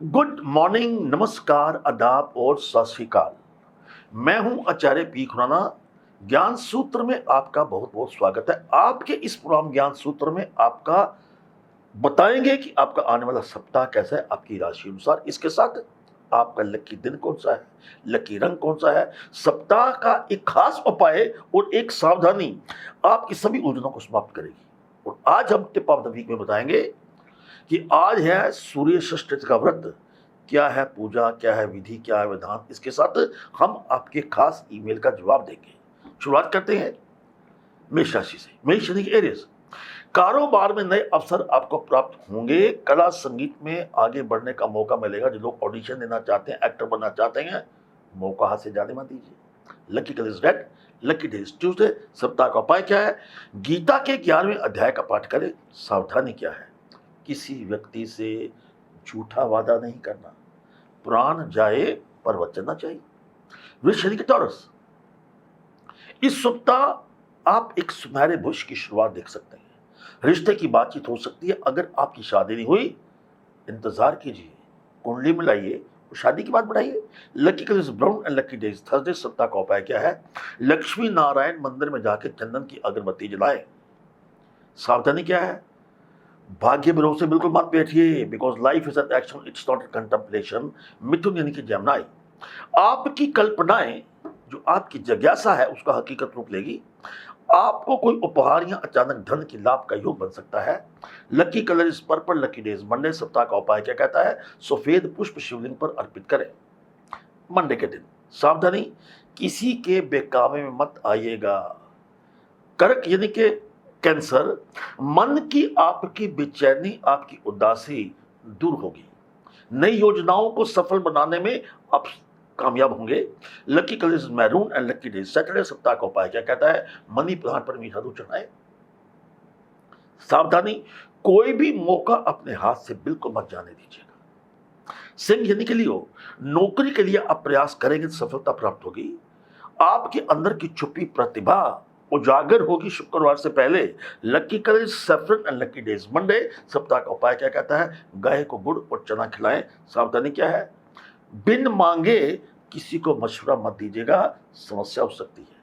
Good morning, नमस्कार, आदाब और सत श्री अकाल। मैं हूं आचार्य पी खुराना। ज्ञान सूत्र में आपका बहुत बहुत स्वागत है। आपके इस प्रोग्राम ज्ञान सूत्र में आपका बताएंगे कि आपका आने वाला सप्ताह कैसा है आपकी राशि अनुसार। इसके साथ आपका लकी दिन कौन सा है, लकी रंग कौन सा है, सप्ताह का एक खास उपाय और एक सावधानी आपकी सभी उलझनों को समाप्त करेगी। और आज हम टिप ऑफ द वीक में बताएंगे कि आज है सूर्य षष्ठी का व्रत, क्या है पूजा, क्या है विधि, क्या है विधान। इसके साथ हम आपके खास ईमेल का जवाब देंगे। शुरुआत करते हैं मेष राशि से। मेष यानी कि एरियस। कारोबार में नए अवसर आपको प्राप्त होंगे। कला संगीत में आगे बढ़ने का मौका मिलेगा। जो लोग ऑडिशन देना चाहते हैं, एक्टर बनना चाहते हैं, मौका हाथ से जाने मत दीजिए। Lucky colour is red, lucky day is Tuesday. सप्ताह का उपाय क्या है? गीता के 11वें अध्याय का पाठ करें। सावधानी क्या है? किसी व्यक्ति से झूठा वादा नहीं करना। प्राण जाए पर वचन ना चाहिए। वृष यानी कि टॉरस। इस सप्ताह आप एक सुनहरे भविष्य की शुरुआत देख सकते हैं। रिश्ते की बातचीत हो सकती है। अगर आपकी शादी नहीं हुई, इंतजार कीजिए, कुंडली मिलाइए और शादी की बात बढ़ाइए। Lucky colour is brown and lucky day is Thursday. सप्ताह का उपाय क्या है? लक्ष्मी नारायण मंदिर में जाकर चंदन की अगरबत्ती जलाएं। सावधानी क्या है? भाग्य भरोसे बिल्कुल मत बैठिए, because life is an action, it's not contemplation. Mithun यानी कि जमनाई। आपकी कल्पनाएं, जो आपकी जिज्ञासा है, उसका हकीकत रूप लेगी। आपको कोई उपहार या अचानक धन की लाभ का योग बन सकता है। Lucky colour is purple, lucky days Monday. सप्ताह का उपाय क्या कहता है? सफेद पुष्प शिवलिंग पर अर्पित करें मंडे के दिन। सावधानी, किसी के बेकामे में मत आइएगा। कर्क यानी कि कैंसर। मन की आपकी बेचैनी, आपकी उदासी दूर होगी। नई योजनाओं को सफल बनाने में आप कामयाब होंगे। Lucky colour is maroon and lucky day Saturday. सप्ताह का उपाय क्या कहता है? मनी प्लांट पर मीठा दूध चढ़ाएं। सावधानी, कोई भी मौका अपने हाथ से बिल्कुल मत जाने दीजिएगा। सिंह यानी कि लियो। नौकरी के लिए आप प्रयास करेंगे तो सफलता प्राप्त होगी। आपके अंदर की छुपी प्रतिभा उजागर होगी शुक्रवार से पहले। Lucky colour is saffron and lucky days Monday. सप्ताह का उपाय क्या कहता है? गाय को गुड़ और चना खिलाएं। सावधानी क्या है? बिन मांगे किसी को मशवरा मत दीजिएगा, समस्या हो सकती है।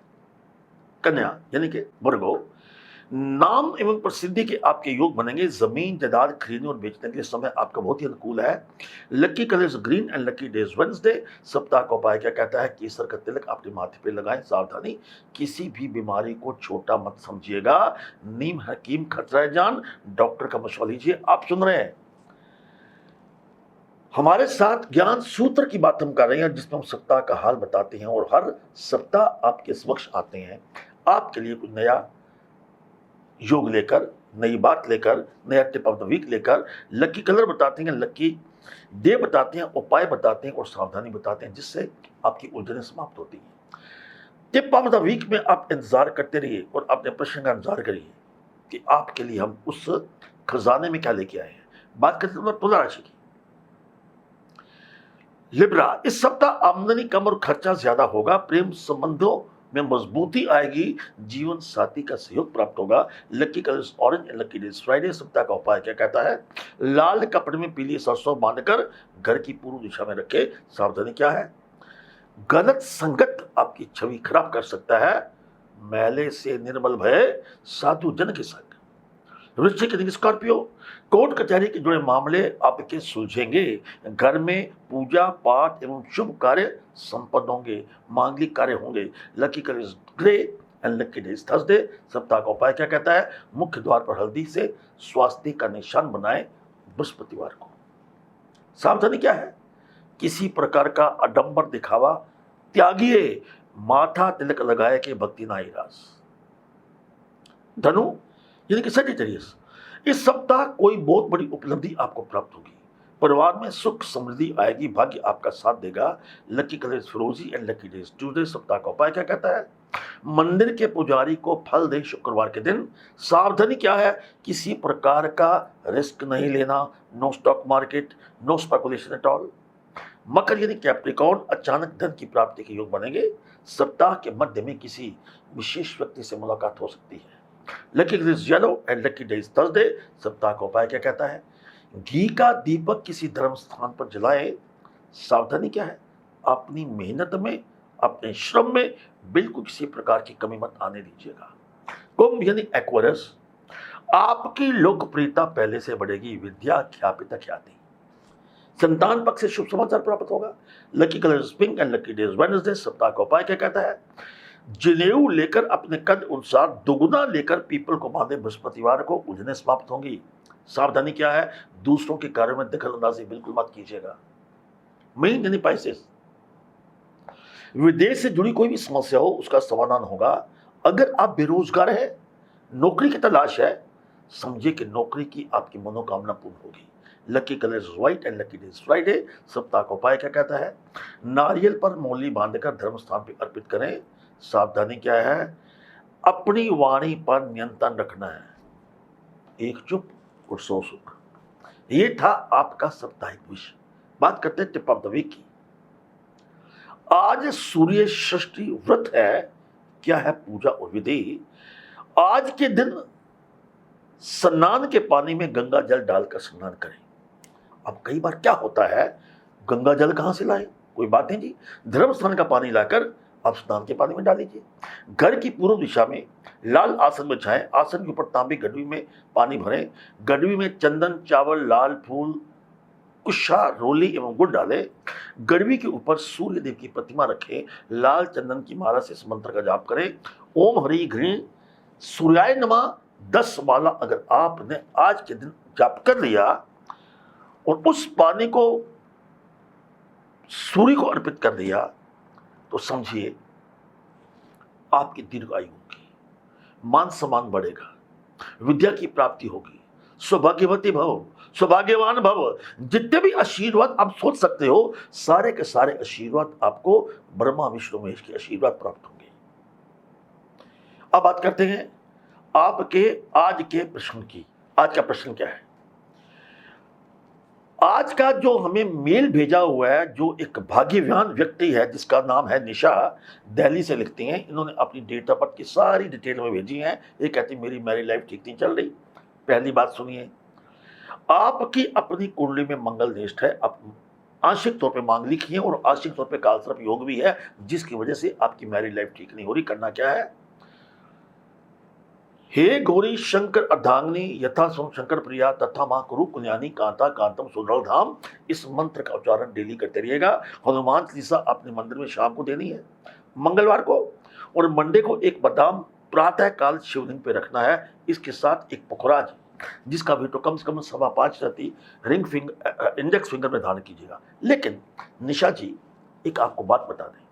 कन्या यानी कि वर्गो। नाम एवं प्रसिद्धि के आपके योग बनेंगे। जमीन जायदाद खरीदने और बेचने के लिए समय आपका बहुत ही अनुकूल है। Lucky colour is green and lucky days Wednesday. सप्ताह का उपाय क्या कहता है? केसर का तिलक अपने माथे पे लगाएं। सावधानी, किसी भी बीमारी को छोटा मत समझिएगा। नीम हकीम खतरा जान, डॉक्टर का मशवरा लीजिए। आप सुन रहे हैं हमारे साथ ज्ञान सूत्र की बात हम कर रहे हैं, जिसमें हम सप्ताह का हाल बताते हैं और हर सप्ताह आपके समक्ष आते हैं आपके लिए कुछ नया योग लेकर, नई बात लेकर, नया टिप ऑफ द वीक लेकर। लकी कलर बताते हैं, लकी डे बताते हैं, उपाय बताते हैं और सावधानी बताते हैं, जिससे आपकी उलझनें समाप्त होती हैं। टिप ऑफ द वीक में आप इंतजार करते रहिए और अपने प्रश्न का इंतजार करिए कि आपके लिए हम उस खजाने में क्या लेके आए हैं। बात करते हैं तुला राशि की। लिब्रा, इस सप्ताह आमदनी कम और खर्चा ज्यादा होगा। प्रेम संबंधों में मजबूती आएगी। जीवन साथी का सहयोग प्राप्त होगा। Lucky colour orange and lucky days Friday. सप्ताह का उपाय क्या कहता है? लाल कपड़े में पीली सरसों बांधकर घर की पूर्व दिशा में रखे। सावधानी क्या है? गलत संगत आपकी छवि खराब कर सकता है। मैले से निर्मल भय साधु जन के संग। वृश्चिक यानी कि स्कॉर्पियो। कोर्ट कचहरी के जुड़े मामले आपके सुलझेंगे। घर में पूजा पाठ एवं शुभ कार्य संपन्न होंगे। मांगलिक कार्य होंगे। Lucky colour is grey and lucky day is Thursday. सप्ताह का उपाय क्या कहता है? मुख्य द्वार पर हल्दी से स्वास्थ्य का निशान बनाएं बृहस्पतिवार को। सावधानी क्या है? किसी प्रकार का आडंबर दिखावा त्यागिए। माथा तिलक लगाए के भक्ति नाई रास। धनु यानी कि सेजिटेरियस, इस सप्ताह कोई बहुत बड़ी उपलब्धि आपको प्राप्त होगी। परिवार में सुख समृद्धि आएगी। भाग्य आपका साथ देगा। लकी कलर फिरोजी एंड लकी डेज ट्यूसडे। सप्ताह का उपाय क्या कहता है? मंदिर के पुजारी को फल दे शुक्रवार के दिन। सावधानी क्या है? किसी प्रकार का रिस्क नहीं लेना। No stock market, no speculation at all. Makar यानी कैप्रिकॉर्न, अचानक धन की प्राप्ति के योग बनेंगे। सप्ताह के मध्य में किसी विशेष व्यक्ति से मुलाकात हो सकती है। Lucky colour yellow and lucky day is Thursday. सप्ताह का उपाय क्या कहता है? घी का दीपक किसी धर्म स्थान पर जलाएं, सावधानी क्या है? अपनी मेहनत में, अपने श्रम में बिल्कुल किसी प्रकार की कमी मत आने दीजिएगा। कुंभ यानी एक्वेरियस, आपकी लोकप्रियता पहले से बढ़ेगी, विद्या ख्यापित ख्याति। संतान पक्ष से शुभ समाचार प्राप्त होगा। Lucky colour pink and lucky days Wednesday. सप्ताह का उपाय क्या कहता है? जनेऊ लेकर अपने कद अनुसार दुगुना लेकर पीपल को बांधे, बृहस्पतिवार को उलझने समाप्त होंगी। सावधानी क्या है? दूसरों के कार्यों में दखल अंदाजी बिल्कुल मत कीजिएगा। मीन यानी पाइसेस, विदेश से जुड़ी कोई भी समस्या हो उसका समाधान होगा। अगर आप बेरोजगार हैं, नौकरी की तलाश है, समझिए कि नौकरी की आपकी मनोकामना पूर्ण होगी। Lucky colour white and lucky days Friday. सप्ताह का उपाय क्या कहता है? नारियल पर मौली बांधकर धर्म स्थान पर अर्पित करें। सावधानी क्या है? अपनी वाणी पर नियंत्रण रखना है। एक चुप और 100 सुख। ये था आपका साप्ताहिक विषय। बात करते हैं टिप ऑफ द वीक की। आज सूर्य षष्ठी व्रत है। क्या है पूजा और विधि? आज के दिन स्नान के पानी में गंगा जल डालकर स्नान करें। अब कई बार क्या होता है, गंगा जल कहां से लाएं? कोई बात नहीं जी, धर्म स्थान का पानी लाकर आप स्नान के पानी में डाल दीजिए। घर की पूर्व दिशा में लाल आसन बिछाएं। आसन के ऊपर तांबी गडवी में पानी भरें। गडवी में चंदन, चावल, लाल फूल, कुशा, रोली एवं गुड़ डालें। गडवी के ऊपर सूर्य देव की प्रतिमा रखें। लाल चंदन की माला से इस मंत्र का जाप करें। ओम हरि घृ सूर्याय नमः 10 माला अगर आपने आज के दिन जाप कर लिया और उस पानी को सूर्य को अर्पित कर दिया तो समझिए आपकी दीर्घायु होगी, मान सम्मान बढ़ेगा, विद्या की प्राप्ति होगी, सौभाग्यवती भव, सौभाग्यवान भव। जितने भी आशीर्वाद आप सोच सकते हो, सारे के सारे आशीर्वाद आपको ब्रह्मा विष्णु महेश के आशीर्वाद प्राप्त होंगे। अब बात करते हैं आपके आज के प्रश्न की। आज का प्रश्न क्या है? आज का जो हमें मेल भेजा हुआ है, जो एक भाग्यवान व्यक्ति है जिसका नाम है निशा, दिल्ली से लिखती हैं। इन्होंने अपनी डेट ऑफ बर्थ की सारी डिटेल में भेजी है। ये कहती मेरी मैरिज लाइफ ठीक नहीं चल रही। पहली बात सुनिए, आपकी अपनी कुंडली में मंगल निष्ठ है। आप आंशिक तौर पे मांगलिक ही है और आंशिक तौर पे कालसर्प योग भी है, जिसकी वजह से आपकी मैरिज लाइफ ठीक नहीं हो रही। करना क्या है? हे गौरी शंकर अर्धांगिनी यथा सोम शंकर प्रिया तथा मां कुरु कुल्यानी कांता कांतम सुदृढ़ धाम। इस मंत्र का उच्चारण डेली करते रहिएगा। हनुमान चालीसा अपने मंदिर में शाम को देनी है, मंगलवार को, और मंडे को एक बादाम प्रातः काल शिवलिंग पे रखना है। इसके साथ एक पुखराज जिसका वेट कम से कम 5.25 रहती रिंग फिंगर इंडेक्स फिंगर में धारण कीजिएगा। लेकिन निशा जी, एक आपको बात बता दें,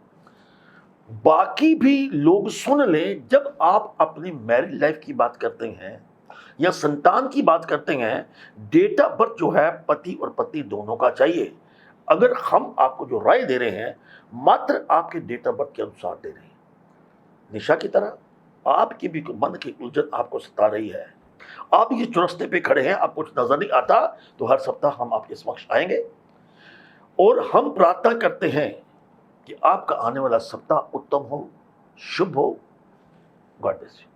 बाकी भी लोग सुन लें, जब आप अपनी मैरिज लाइफ की बात करते हैं या संतान की बात करते हैं, डेट ऑफ बर्थ जो है पति और पत्नी दोनों का चाहिए। अगर हम आपको जो राय दे रहे हैं मात्र आपके डेट ऑफ बर्थ के अनुसार दे रहे हैं। निशा की तरह आपकी भी मन की उलझन आपको सता रही है, आप ये चौरस्ते पे खड़े हैं, आपको कुछ नजर नहीं आता, तो हर सप्ताह हम आपके समक्ष आएंगे और हम प्रार्थना करते हैं कि आपका आने वाला सप्ताह उत्तम हो, शुभ हो। God bless you.